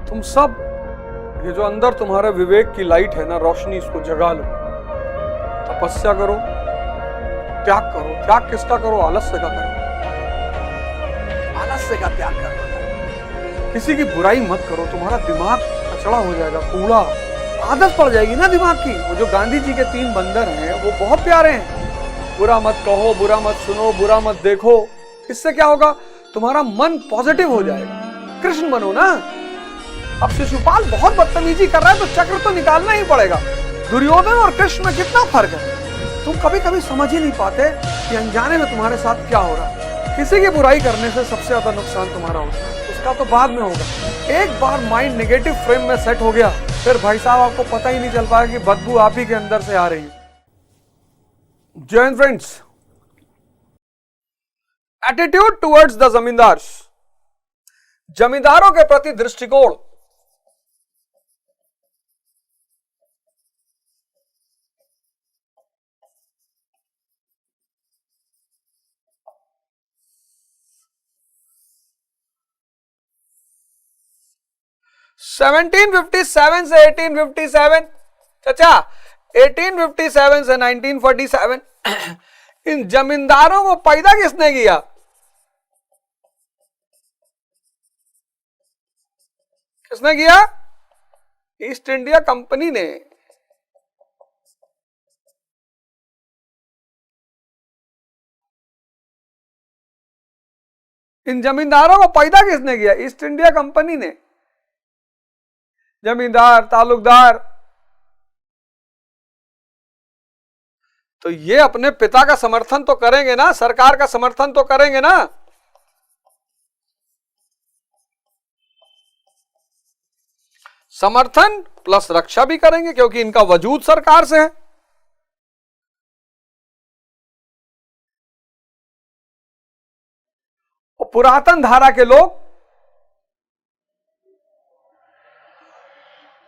तुम सब ये जो अंदर तुम्हारे विवेक की लाइट है ना, रोशनी, इसको जगा लो। तपस्या करो, त्याग करो। त्याग किसका करो? आलस्य का करो। आलस्य का त्याग करना। किसी की बुराई मत करो, तुम्हारा दिमाग कचड़ा हो जाएगा, कूड़ा। आदत पड़ जाएगी ना दिमाग की। वो जो गांधी जी के 3 बंदर हैं वो बहुत प्यारे हैं। बुरा मत कहो, बुरा मत सुनो, बुरा मत देखो। इससे क्या होगा? तुम्हारा मन पॉजिटिव हो जाएगा। कृष्ण बनो ना। अब शिशुपाल बहुत बदतमीजी कर रहा है तो चक्र तो निकालना ही पड़ेगा। दुर्योधन और कृष्ण में कितना फर्क है, तुम कभी कभी समझ ही नहीं पाते कि अनजाने में तुम्हारे साथ क्या हो रहा है। किसी की बुराई करने से सबसे ज्यादा नुकसान तुम्हारा होता है, उसका तो बाद में होगा। एक बार माइंड नेगेटिव फ्रेम में सेट हो गया, फिर भाई साहब आपको पता ही नहीं चल पाएगा कि बदबू आप ही के अंदर से आ रही है। जय Hind friends. Attitude towards the जमींदार, जमींदारों के प्रति दृष्टिकोण। सेवनटीन 1857 से 1857, चाचा 1857 से 1947, इन जमींदारों को पैदा किसने किया? किसने किया? ईस्ट इंडिया कंपनी ने। इन जमींदारों को पैदा किसने किया? ईस्ट इंडिया कंपनी ने। जमींदार, तालुकदार, तो ये अपने पिता का समर्थन तो करेंगे ना, सरकार का समर्थन तो करेंगे ना। समर्थन प्लस रक्षा भी करेंगे क्योंकि इनका वजूद सरकार से है। और पुरातन धारा के लोग,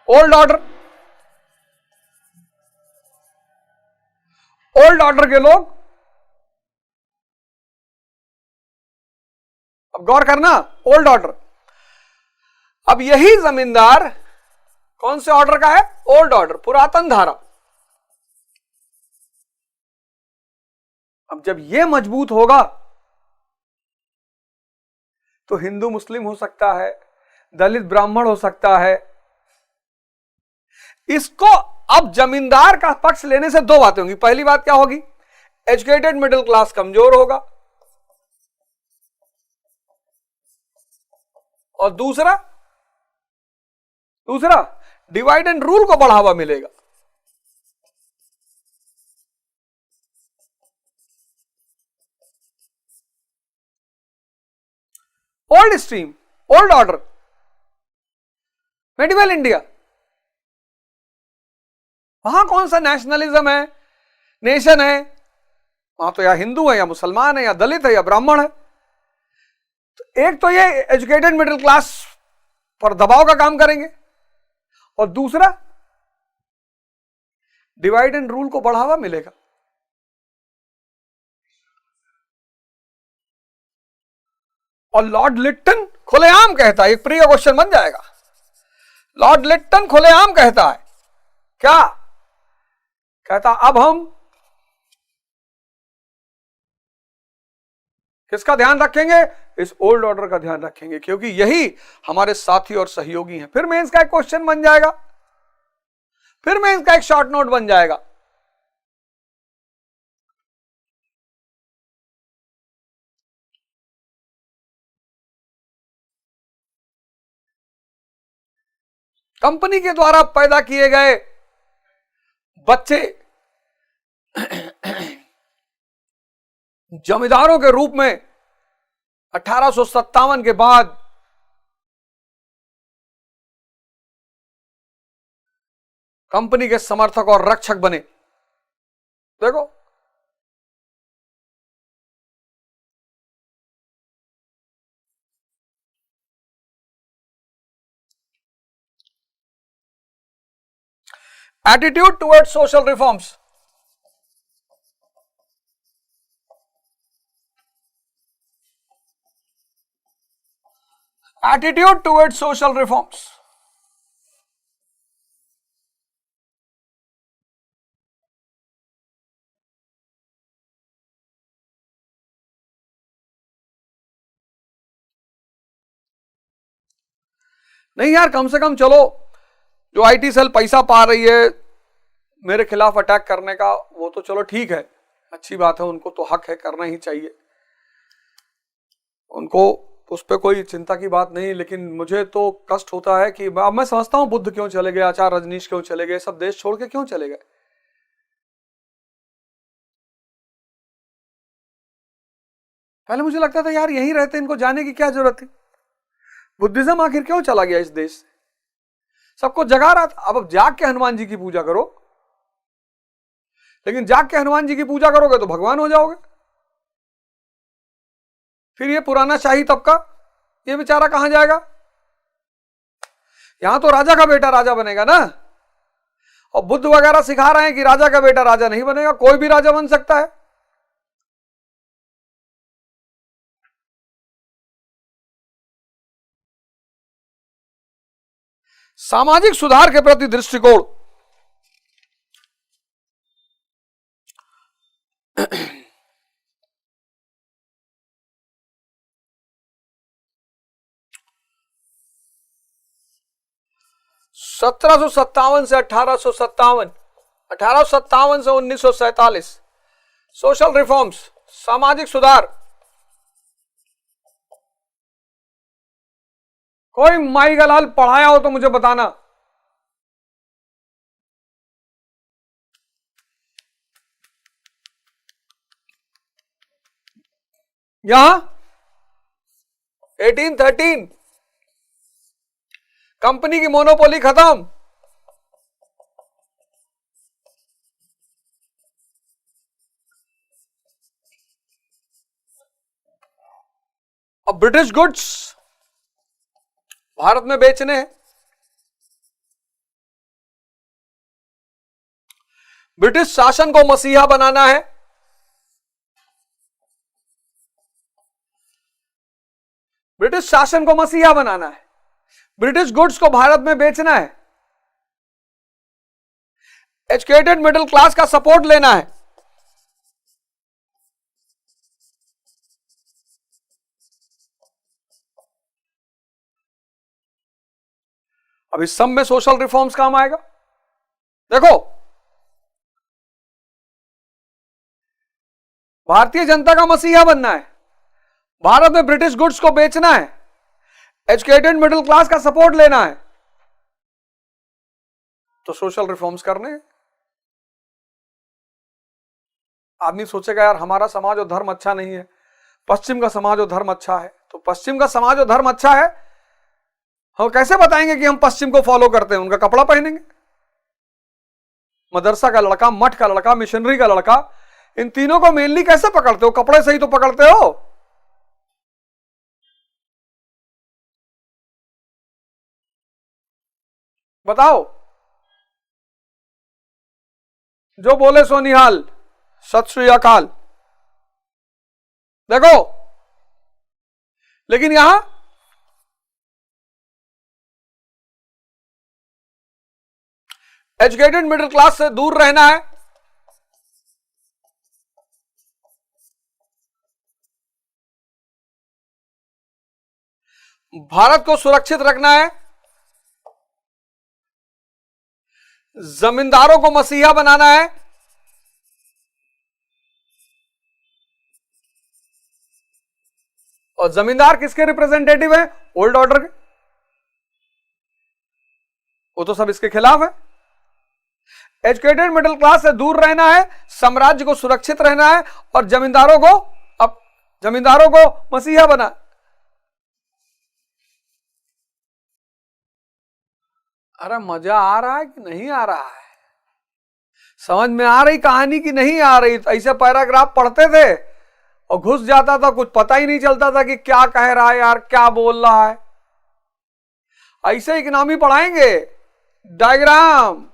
ओल्ड ऑर्डर, ओल्ड ऑर्डर के लोग, अब गौर करना, ओल्ड ऑर्डर। अब यही जमींदार कौन से ऑर्डर का है? ओल्ड ऑर्डर, पुरातन धारा। अब जब यह मजबूत होगा तो हिंदू मुस्लिम हो सकता है, दलित ब्राह्मण हो सकता है। इसको अब जमींदार का पक्ष लेने से 2 बातें होंगी। पहली बात क्या होगी? एजुकेटेड मिडिल क्लास कमजोर होगा, और दूसरा डिवाइड एंड रूल को बढ़ावा मिलेगा। Old stream, old order, medieval India, वहां कौन सा नेशनलिज्म है, नेशन है? वहां तो या हिंदू है या मुसलमान है या दलित है या ब्राह्मण है। तो एक तो ये एजुकेटेड मिडिल क्लास पर दबाव का काम करेंगे, और दूसरा डिवाइड एंड रूल को बढ़ावा मिलेगा। और लॉर्ड लिट्टन खुलेआम कहता है, एक प्रिय क्वेश्चन बन जाएगा। लॉर्ड लिट्टन खुलेआम कहता है, क्या कहता? अब हम किसका ध्यान रखेंगे? इस ओल्ड ऑर्डर का ध्यान रखेंगे, क्योंकि यही हमारे साथी और सहयोगी हैं। फिर मेंस का एक क्वेश्चन बन जाएगा, फिर मेंस का एक शॉर्ट नोट बन जाएगा। कंपनी के द्वारा पैदा किए गए बच्चे जमींदारों के रूप में 1857 के बाद कंपनी के समर्थक और रक्षक बने। देखो, attitude towards social reforms. Attitude towards social reforms, नहीं यार, कम से कम चलो, जो आईटी सेल पैसा पा रही है मेरे खिलाफ अटैक करने का, वो तो चलो ठीक है, अच्छी बात है, उनको तो हक है, करना ही चाहिए, उनको उस पर कोई चिंता की बात नहीं। लेकिन मुझे तो कष्ट होता है कि अब मैं समझता हूं बुद्ध क्यों चले गए, आचार्य रजनीश क्यों चले गए, सब देश छोड़ के क्यों चले गए। पहले मुझे लगता था यार यहीं रहते, इनको जाने की क्या जरूरत थी। बुद्धिज्म आखिर क्यों चला गया इस देश से, सबको जगा रहा था। अब जाग के हनुमान जी की पूजा करो, लेकिन जाग के हनुमान जी की पूजा करोगे तो भगवान हो जाओगे। फिर ये पुराना शाही तबका, ये बेचारा कहां जाएगा। यहां तो राजा का बेटा राजा बनेगा ना, और बुद्ध वगैरह सिखा रहे हैं कि राजा का बेटा राजा नहीं बनेगा, कोई भी राजा बन सकता है। सामाजिक सुधार के प्रति दृष्टिकोण, (1757 से 1857), 1857 से 1947, सोशल रिफॉर्म्स, सामाजिक सुधार। कोई माई का लाल पढ़ाया हो तो मुझे बताना। यहां 1813 कंपनी की मोनोपोली खत्म, अब ब्रिटिश गुड्स भारत में बेचने हैं। ब्रिटिश शासन को मसीहा बनाना है, ब्रिटिश शासन को मसीहा बनाना है, ब्रिटिश गुड्स को भारत में बेचना है, एजुकेटेड मिडिल क्लास का सपोर्ट लेना है। अब इस सब में सोशल रिफॉर्म्स काम आएगा। देखो, भारतीय जनता का मसीहा बनना है, भारत में ब्रिटिश गुड्स को बेचना है, एजुकेटेड मिडिल क्लास का सपोर्ट लेना है, तो सोशल रिफॉर्म्स करने हैं। आदमी सोचेगा यार हमारा समाज और धर्म अच्छा नहीं है, पश्चिम का समाज और धर्म अच्छा है, तो पश्चिम का समाज और धर्म अच्छा है, हम कैसे बताएंगे कि हम पश्चिम को फॉलो करते हैं। उनका कपड़ा पहनेंगे, मदरसा का लड़का, मठ का लड़का, मिशनरी का लड़का, इन तीनों को मेनली कैसे पकड़ते हो, कपड़े से ही तो पकड़ते हो। बताओ, जो बोले सो निहाल, सत श्री अकाल। देखो, लेकिन यहां एजुकेटेड मिडिल क्लास से दूर रहना है, भारत को सुरक्षित रखना है, जमींदारों को मसीहा बनाना है, और जमींदार किसके रिप्रेजेंटेटिव हैं, ओल्ड ऑर्डर के, वो तो सब इसके खिलाफ है। एजुकेटेड मिडिल क्लास से दूर रहना है, साम्राज्य को सुरक्षित रहना है, और जमींदारों को मसीहा बना। अरे मजा आ रहा है कि नहीं आ रहा है, समझ में आ रही कहानी की नहीं आ रही। ऐसे पैराग्राफ पढ़ते थे और घुस जाता था, कुछ पता ही नहीं चलता था कि क्या कह रहा है यार, क्या बोल रहा है। ऐसे इकोनॉमी पढ़ाएंगे, डायग्राम।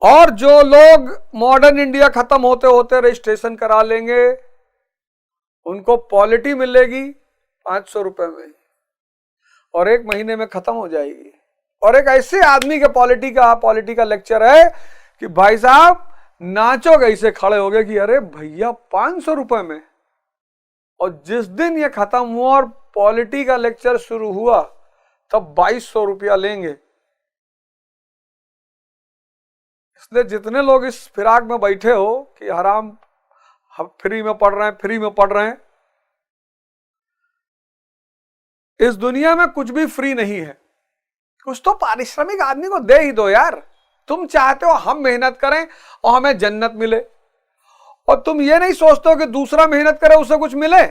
और जो लोग मॉडर्न इंडिया खत्म होते होते रजिस्ट्रेशन करा लेंगे, उनको पॉलिटी मिलेगी 500 रुपए में, और 1 महीने में खत्म हो जाएगी। और एक ऐसे आदमी के पॉलिटी का लेक्चर है कि भाई साहब नाचोगे, ऐसे खड़े हो गए कि अरे भैया 500 रुपए में और जिस दिन ये खत्म हुआ और पॉलिटी का लेक्चर शुरू हुआ तब 2200 रुपया लेंगे। इसलिए जितने लोग इस फिराक में बैठे हो कि हराम हम फ्री में पढ़ रहे हैं, फ्री में पढ़ रहे हैं, इस दुनिया में कुछ भी फ्री नहीं है। कुछ तो पारिश्रमिक आदमी को दे ही दो यार। तुम चाहते हो हम मेहनत करें और हमें जन्नत मिले, और तुम ये नहीं सोचते हो कि दूसरा मेहनत करे उसे कुछ मिले।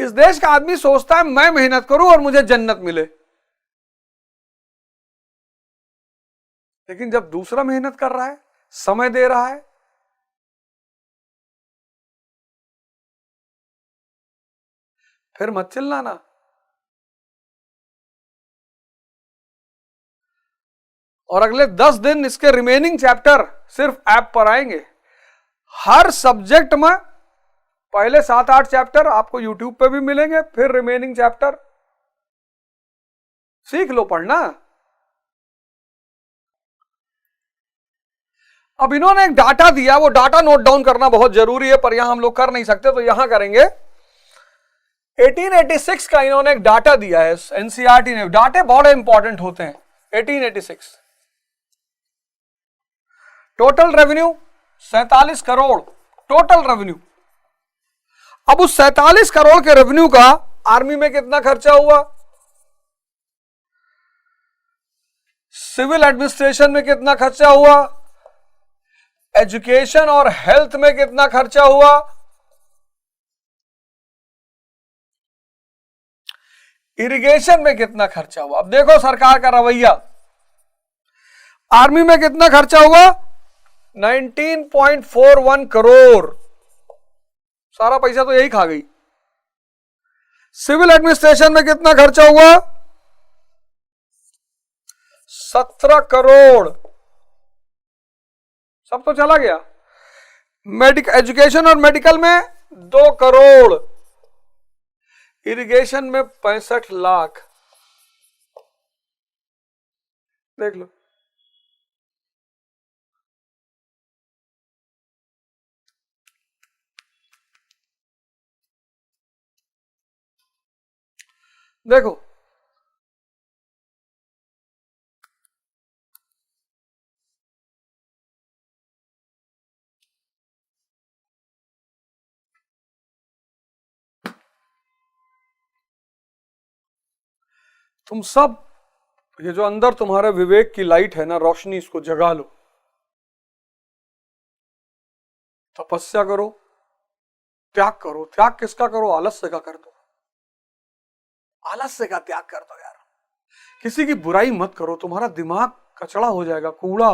इस देश का आदमी सोचता है मैं मेहनत करूं और मुझे जन्नत मिले, लेकिन जब दूसरा मेहनत कर रहा है, समय दे रहा है, फिर मत चिल्लाना। और अगले 10 दिन इसके रिमेनिंग चैप्टर सिर्फ ऐप पर आएंगे। हर सब्जेक्ट में पहले 7-8 चैप्टर आपको यूट्यूब पे भी मिलेंगे, फिर रिमेनिंग चैप्टर सीख लो पढ़ना। अब इन्होंने एक डाटा दिया, वो डाटा नोट डाउन करना बहुत जरूरी है, पर यहां हम लोग कर नहीं सकते तो यहां करेंगे। 1886 का इन्होंने एक डाटा दिया है एनसीईआरटी ने। डाटे बहुत इंपॉर्टेंट होते हैं। 1886 total revenue 47 crore total revenue. अब उस 47 करोड़ के रेवेन्यू का आर्मी में कितना खर्चा हुआ, सिविल एडमिनिस्ट्रेशन में कितना खर्चा हुआ, एजुकेशन और हेल्थ में कितना खर्चा हुआ, इरिगेशन में कितना खर्चा हुआ। अब देखो सरकार का रवैया। आर्मी में कितना खर्चा हुआ, 19.41 करोड़, सारा पैसा तो यही खा गई। सिविल एडमिनिस्ट्रेशन में कितना खर्चा हुआ, 17 करोड़, सब तो चला गया। एजुकेशन और मेडिकल में 2 करोड़, इरिगेशन में 65 लाख। देख लो, देखो तुम सब, ये जो अंदर तुम्हारे विवेक की लाइट है ना, रोशनी, इसको जगा लो। तपस्या करो, त्याग करो। त्याग किसका करो, आलस्य का कर दो। आलस्य का त्याग कर दो यार। किसी की बुराई मत करो, तुम्हारा दिमाग कचड़ा हो जाएगा, कूड़ा।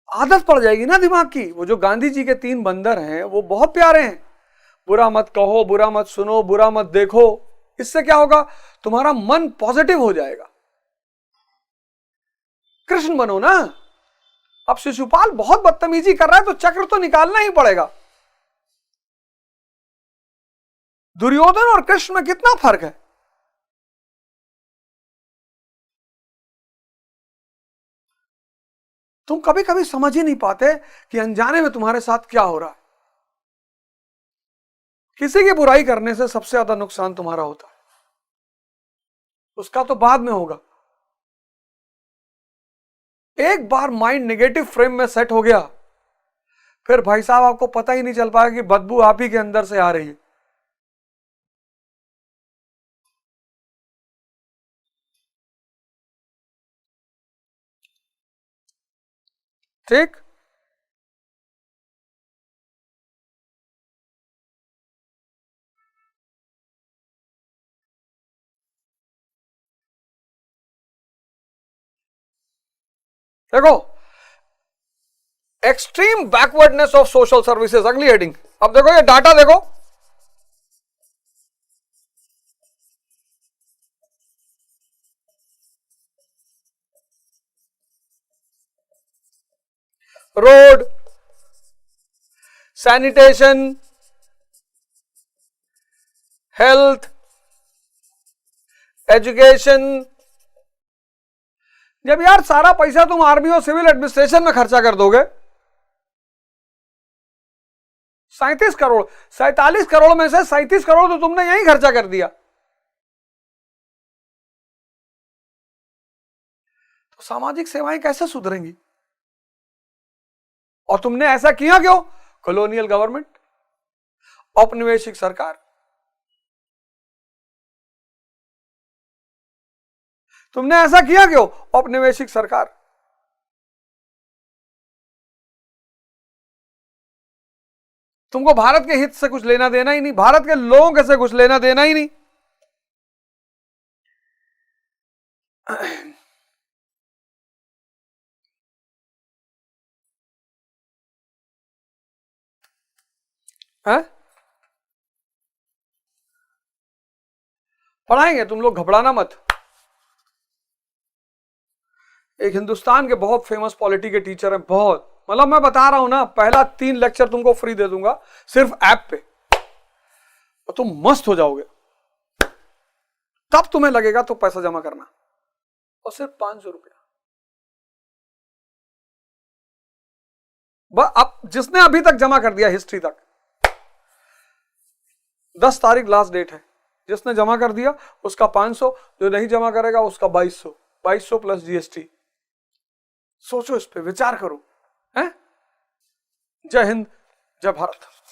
आदत पड़ जाएगी ना दिमाग की। वो जो गांधी जी के 3 बंदर हैं वो बहुत प्यारे हैं। बुरा मत कहो, बुरा मत सुनो, बुरा मत देखो। इससे क्या होगा, तुम्हारा मन पॉजिटिव हो जाएगा। कृष्ण बनो ना। अब शिशुपाल बहुत बदतमीजी कर रहा है तो चक्र तो निकालना ही पड़ेगा। दुर्योधन और कृष्ण में कितना फर्क है। तुम कभी कभी समझ ही नहीं पाते कि अनजाने में तुम्हारे साथ क्या हो रहा है। किसी की बुराई करने से सबसे ज्यादा नुकसान तुम्हारा होता है, उसका तो बाद में होगा। एक बार माइंड नेगेटिव फ्रेम में सेट हो गया, फिर भाई साहब आपको पता ही नहीं चल पाएगा कि बदबू आप ही के अंदर से आ रही है। ठीक, देखो extreme backwardness of social services, अगली हेडिंग। अब देखो ये डाटा देखो, रोड, सैनिटेशन, हेल्थ, एजुकेशन, जब यार सारा पैसा तुम आर्मी और सिविल एडमिनिस्ट्रेशन में खर्चा कर दोगे, 37 करोड़, 47 करोड़ में से 37 करोड़ तो तुमने यही खर्चा कर दिया। तो सामाजिक सेवाएं कैसे सुधरेंगी? और तुमने ऐसा किया क्यों? कॉलोनियल गवर्नमेंट, औपनिवेशिक सरकार। तुमने ऐसा किया क्यों? औपनिवेशिक सरकार। तुमको भारत के हित से कुछ लेना देना ही नहीं, भारत के लोगों के से कुछ लेना देना ही नहीं। है? पढ़ाएंगे, तुम लोग घबराना मत। एक हिंदुस्तान के बहुत फेमस पॉलिटी के टीचर हैं, बहुत, मतलब मैं बता रहा हूं ना, पहला 3 लेक्चर तुमको फ्री दे दूंगा सिर्फ ऐप पे, और तुम मस्त हो जाओगे। तब तुम्हें लगेगा तो पैसा जमा करना, और सिर्फ 500 रुपया। अब जिसने अभी तक जमा कर दिया हिस्ट्री तक, 10 तारीख लास्ट डेट है, जिसने जमा कर दिया उसका 500, जो नहीं जमा करेगा उसका 2200, 2200 प्लस जीएसटी। सोचो, इस पे विचार करो। हैं? जय हिंद, जय भारत।